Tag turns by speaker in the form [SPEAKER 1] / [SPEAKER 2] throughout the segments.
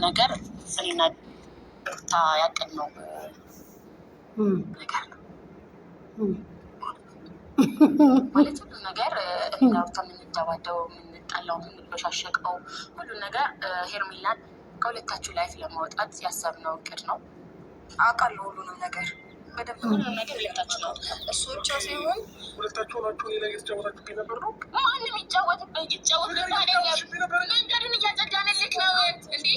[SPEAKER 1] ነገር እኔና ያቀን ነው ነገር ነው ማለት ሁሉ ነገር እኔና ሩታ የምንደባደበው የምንጣላው የምንበሻሸቀው ሁሉ ነገር ሄርሜላን ከሁለታችሁ ላይፍ ለማውጣት ያሰብነው እቅድ ነው። አውቃለሁ ሁሉንም ነገር በደንብ ሁሉንም ነገር ሁለታችሁ ነው። እሱ ብቻ ሳይሆን ሁለታችሁ ናችሁ ሌላ እየተጫወታችሁ ነበር ነው። ማንም ይጫወትበት መንገድን እያጸዳንልክ ነው እንዴ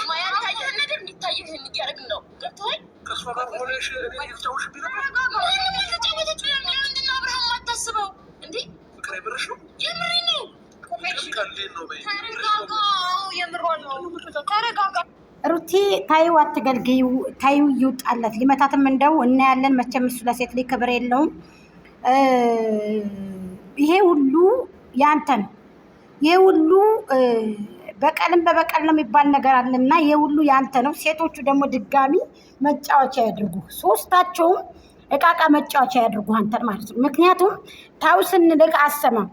[SPEAKER 1] ማያታየህን ነገር እንዲታይህን እያደረግን ነው። ገብቶሃል? ከእሷ ጋር ሆነሽ እየተጫወትሽብኝ ነበር። የተጫወተችው ለምንድን ነው አብርሃም አታስበው እንዴ? ፍቅር አይበረሽ ነው የምሬ ነው።
[SPEAKER 2] ሩቲ ታዩ አትገልግዩ፣ ታዩ ይውጣለት። ሊመታትም እንደው እናያለን። መቼም እሱ ለሴት ልጅ ክብር የለውም። ይሄ ሁሉ ያንተ ነው። ይሄ ሁሉ በቀልም በበቀል ነው የሚባል ነገር አለና ይሄ ሁሉ ያንተ ነው። ሴቶቹ ደግሞ ድጋሚ መጫወቻ ያድርጉ። ሶስታቸውም እቃቃ መጫወቻ ያድርጉ አንተን ማለት ነው። ምክንያቱም ታው ስንልክ አሰማም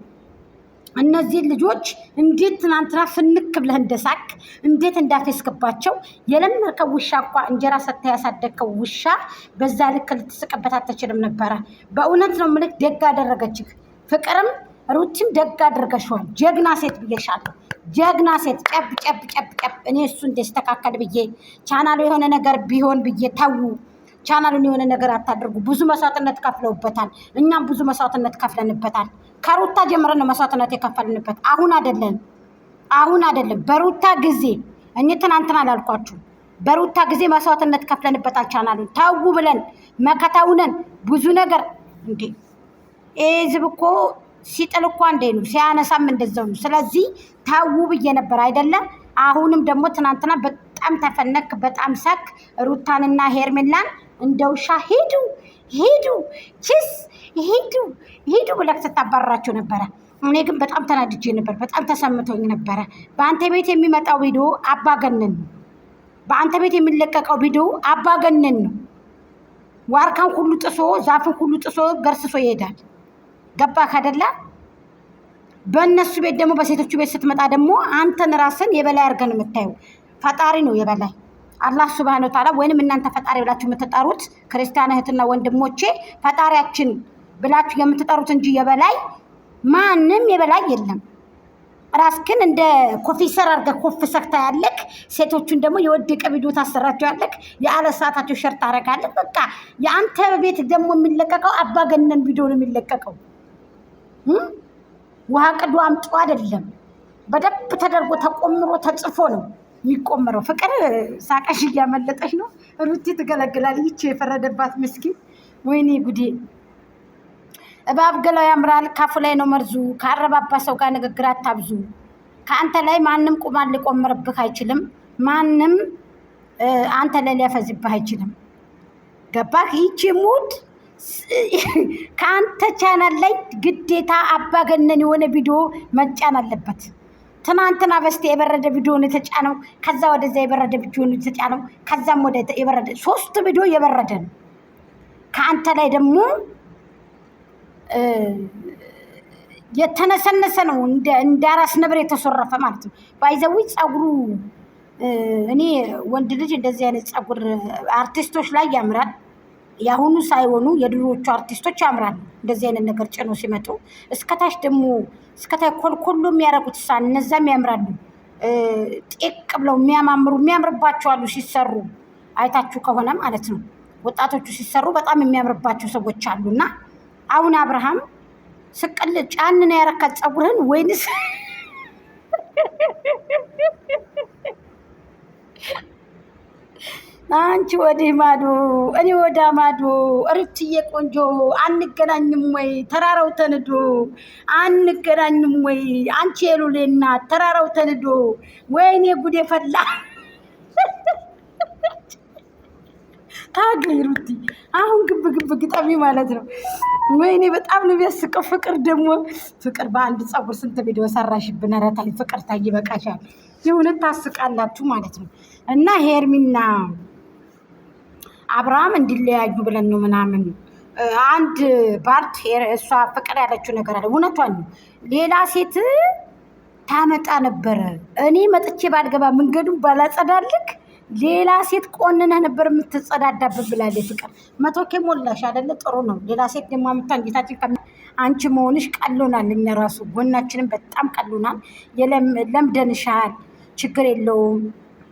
[SPEAKER 2] እነዚህ ልጆች እንዴት ትናንትና ፍንክ ብለህ እንደሳቅ እንዴት እንዳፈስክባቸው የለመድከው ውሻ እኮ እንጀራ ሰጥታ ያሳደግከው ውሻ በዛ ልክ ልትስቅበት አትችልም ነበረ። በእውነት ነው ምልክ ደግ አደረገችህ። ፍቅርም ሩቲም ደግ አድርገሽዋል። ጀግና ሴት ብዬሻለሁ። ጀግና ሴት ጨብ ጨብ ጨብ ጨብ። እኔ እሱ እንደስተካከል ብዬ ቻናሉ የሆነ ነገር ቢሆን ብዬ ተዉ። ቻናሉን የሆነ ነገር አታድርጉ። ብዙ መስዋዕትነት ከፍለውበታል። እኛም ብዙ መስዋዕትነት ከፍለንበታል። ከሩታ ጀምረን ነው መስዋዕትነት የከፈልንበት። አሁን አይደለም በሩታ ጊዜ እኔ ትናንትና አላልኳችሁ። በሩታ ጊዜ መስዋዕትነት ከፍለንበታል። ቻናሉን ታው ብለን መከታውነን ብዙ ነገር እንዴ እዚህ እኮ ሲጥል እኮ እንዴ ነው ሲያነሳም እንደዛው ነው። ስለዚህ ታው ብዬ ነበር አይደለም። አሁንም ደግሞ ትናንትና በጣም ተፈነክ፣ በጣም ሳክ። ሩታንና ሄርሜላን እንደውሻ ሄዱ ቺስ ሄዱ ብለህ ስታባራቸው ነበረ። እኔ ግን በጣም ተናድጄ ነበር። በጣም ተሰምቶኝ ነበረ። በአንተ ቤት የሚመጣው ቪዲዮ አባገነን ነው። በአንተ ቤት የሚለቀቀው ቪዲዮ አባገነን ነው። ዋርካን ሁሉ ጥሶ ዛፍን ሁሉ ጥሶ ገርስሶ ይሄዳል። ገባህ አይደለ? በእነሱ ቤት ደግሞ በሴቶቹ ቤት ስትመጣ ደግሞ አንተን ራስን የበላይ አድርገን የምታየው ፈጣሪ ነው የበላይ አላህ ሱብሃነሁ ወተዓላ። ወይንም እናንተ ፈጣሪ ብላችሁ የምትጠሩት ክርስቲያን እህትና ወንድሞቼ ፈጣሪያችን ብላችሁ የምትጠሩት እንጂ የበላይ ማንም የበላይ የለም። ራስክን እንደ ኮፊሰር አድርገህ ኮፍ ሰክታ ያለክ፣ ሴቶቹን ደግሞ የወደቀ ቪዲዮ ታሰራቸው ያለክ፣ ያለ ሰዓታቸው ሸርጥ አደረጋለክ። በቃ የአንተ ቤት ደግሞ የሚለቀቀው አባገነን ቪዲዮ ነው የሚለቀቀው። ውሃ ቅዱ አምጡ አይደለም። በደንብ ተደርጎ ተቆምሮ ተጽፎ ነው የሚቆመረው። ፍቅር ሳቀሽ እያመለጠሽ ነው። ሩቲ ትገለግላል። ይቺ የፈረደባት ምስኪን ወይኔ ጉዴ። እባብ ገላው ያምራል ካፉ ላይ ነው መርዙ። ካረባባ ሰው ጋር ንግግር አታብዙ። ከአንተ ላይ ማንም ቁማር ሊቆምርብህ አይችልም። ማንም አንተ ላይ ሊያፈዝብህ አይችልም። ገባህ? ይቺ ሙድ ከአንተ ቻናል ላይ ግዴታ አባገነን የሆነ ቪዲዮ መጫን አለበት። ትናንትና በስቴ የበረደ ቪዲዮ ነው የተጫነው። ከዛ ወደዛ የበረደ ቪዲዮ ነው የተጫነው። ከዛም ወደ የበረደ 3 ቪዲዮ የበረደ ነው። ከአንተ ላይ ደግሞ የተነሰነሰ ነው እንደ አራስ ነብር የተሰረፈ ማለት ነው። ባይዘዊ ጸጉሩ እኔ ወንድ ልጅ እንደዚህ አይነት ጸጉር አርቲስቶች ላይ ያምራል። ያሁኑ ሳይሆኑ የድሮዎቹ አርቲስቶች ያምራል። እንደዚህ አይነት ነገር ጭኖ ሲመጡ እስከታች ደግሞ እስከታች ኮልኮሎ የሚያረጉት እነዛም ያምራሉ። ጤቅ ብለው የሚያምርባቸው አሉ ሲሰሩ፣ አይታችሁ ከሆነ ማለት ነው። ወጣቶቹ ሲሰሩ በጣም የሚያምርባቸው ሰዎች አሉና አሁን አብርሃም ስቅል ጫን ነው ያረካት ጸጉርህን ወይንስ አንቺ ወዲህ ማዶ እኔ ወዳ ማዶ? ሩትዬ ቆንጆ አንገናኝም ወይ? ተራራው ተንዶ አንገናኝም ወይ? አንቺ የሉሌና ተራራው ተንዶ ወይኔ ጉዴ ፈላ። ታገኝ ሩቲ አሁን ግብ ግጠሚ ማለት ነው። ወይኔ በጣም ነው የሚያስቀው። ፍቅር ደግሞ ፍቅር በአንድ ጸጉር ስንት ቪዲዮ ሰራሽብን? ኧረ ተይ ፍቅር ታይ ይበቃሻል። የእውነት ታስቃላችሁ ማለት ነው። እና ሄርሚና አብርሃም እንዲለያዩ ብለን ነው ምናምን አንድ ባርት እሷ ፍቅር ያለችው ነገር አለ። እውነቷን ነው። ሌላ ሴት ታመጣ ነበረ። እኔ መጥቼ ባልገባ መንገዱን ባላጸዳልክ ሌላ ሴት ቆንነህ ነበር የምትጸዳዳበት ብላለች ፍቅር። 100K ሞላሽ አይደለ? ጥሩ ነው። ሌላ ሴት ደግሞ አምጥታ እንዴታችን አንቺ መሆንሽ ቀሎናል። እኛ ራሱ ጎናችንን በጣም ቀሎናል። ለምደንሻል፣ ችግር የለውም።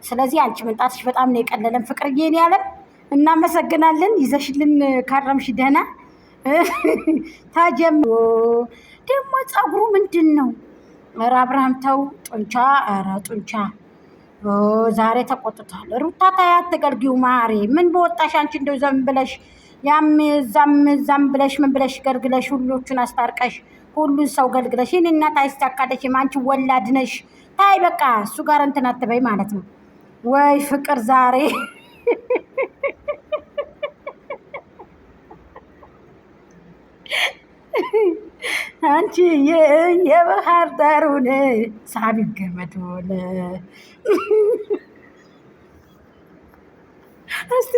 [SPEAKER 2] ስለዚህ አንቺ መምጣትሽ በጣም ነው የቀለለን ፍቅርዬ። እኔ ያለም እናመሰግናለን። ይዘሽልን ካረምሽ ደህና ታጀምሮ ደግሞ ፀጉሩ ምንድን ነው? ኧረ አብርሃም ተው ጡንቻ፣ ኧረ ጡንቻ ዛሬ ተቆጥቷል። ሩታ ታያት ተገልጊው ማሬ ምን በወጣሽ አንቺ እንደው ዘም ብለሽ ያም ዛም ብለሽ ምን ብለሽ ገልግለሽ ሁሉን አስታርቀሽ ሁሉን ሰው ገልግለሽ እኔ እናት አይስተካከለሽ። አንቺ ወላድ ነሽ። ታይ በቃ እሱ ጋር እንትን አትበይ ማለት ነው። ወይ ፍቅር ዛሬ አንቺ የባህር ዳሩን ሳቢ ገመዶለ እስቲ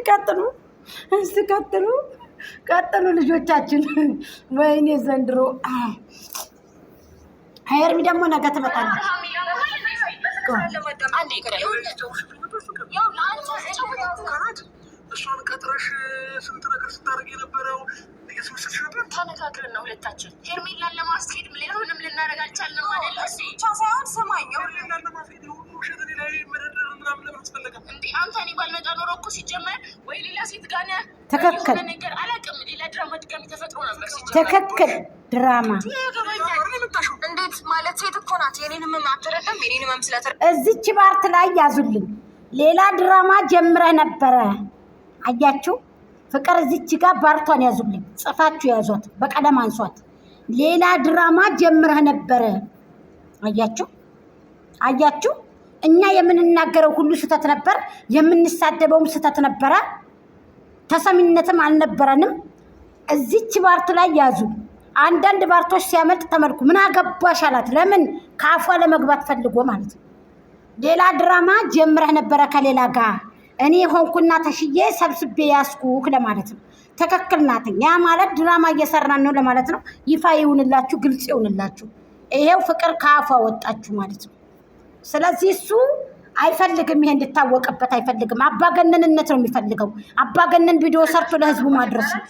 [SPEAKER 2] ቀጥሉ ልጆቻችን። ወይኔ ዘንድሮ ሄርሚ ደግሞ ነገ ትመጣለች።
[SPEAKER 3] እሷን ቀጥረሽ ስንት ነገር ስታደርግ የነበረው
[SPEAKER 1] ተነጋግረን ነው ሁለታችን። ሄርሜላን ለማስኬድ ሌላውንም ልናደርግ አልቻልንም አይደለ? ብቻ ሳይሆን ስማኝ፣
[SPEAKER 3] ሄርሜላን ለማስኬድ ሁሉ ውሸት ላይ መደረር ምናምን ለምን አስፈለገ እንዴ?
[SPEAKER 1] አንተ እኔ ባልመጣ ኖሮ እኮ ሲጀመር ወይ ሌላ ሴት ጋር ነህ
[SPEAKER 2] ትክክል
[SPEAKER 1] ነገር አላውቅም። ሌላ ድራማ ድጋሚ ተፈጥሮ ነበር ሲጀመር።
[SPEAKER 2] ትክክል ድራማ
[SPEAKER 1] እንዴት ማለት? ሴት እኮ ናት። የኔንም አትረዳም። የኔንም ስለተረ
[SPEAKER 2] እዚች ባርት ላይ ያዙልኝ። ሌላ ድራማ ጀምረህ ነበረ። አያችሁ ፍቅር እዚች ጋር ባርቷን ያዙልኝ። ጽፋችሁ ያዟት፣ በቀለም አንሷት። ሌላ ድራማ ጀምረህ ነበረ። አያችሁ እኛ የምንናገረው ሁሉ ስህተት ነበር፣ የምንሳደበውም ስህተት ነበረ፣ ተሰሚነትም አልነበረንም። እዚች ባርት ላይ ያዙ። አንዳንድ ባርቶች ሲያመልጥ ተመልኩ። ምን አገባሽ አላት። ለምን ከአፏ ለመግባት ፈልጎ ማለት ነው። ሌላ ድራማ ጀምረህ ነበረ ከሌላ ጋር እኔ ሆንኩና ተሽዬ ሰብስቤ ያስኩክ ለማለት ነው። ትክክል ናት። ያ ማለት ድራማ እየሰራን ነው ለማለት ነው። ይፋ ይሁንላችሁ፣ ግልጽ ይሁንላችሁ። ይሄው ፍቅር ከአፏ ወጣችሁ ማለት ነው። ስለዚህ እሱ አይፈልግም፣ ይሄ እንድታወቅበት አይፈልግም። አባገነንነት ነው የሚፈልገው። አባገነን ቪዲዮ ሰርቶ ለህዝቡ ማድረስ ነው።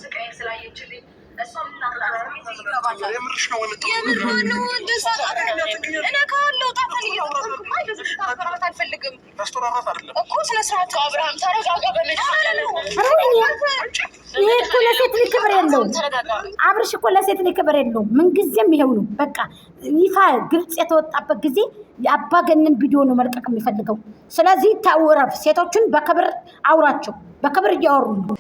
[SPEAKER 2] ይሄ እኮ ለሴት ልጅ ክብር የለውም። አብርሽ እኮ ለሴት ልጅ ክብር የለውም። ምንጊዜም ይሄው ነው። በቃ ይፋ ግልጽ የተወጣበት ጊዜ የአባገነን ቪዲዮ ነው መልቀቅ የሚፈልገው። ስለዚህ ታውረፍ ሴቶችን በክብር አውራቸው። በክብር እያወሩ ነው።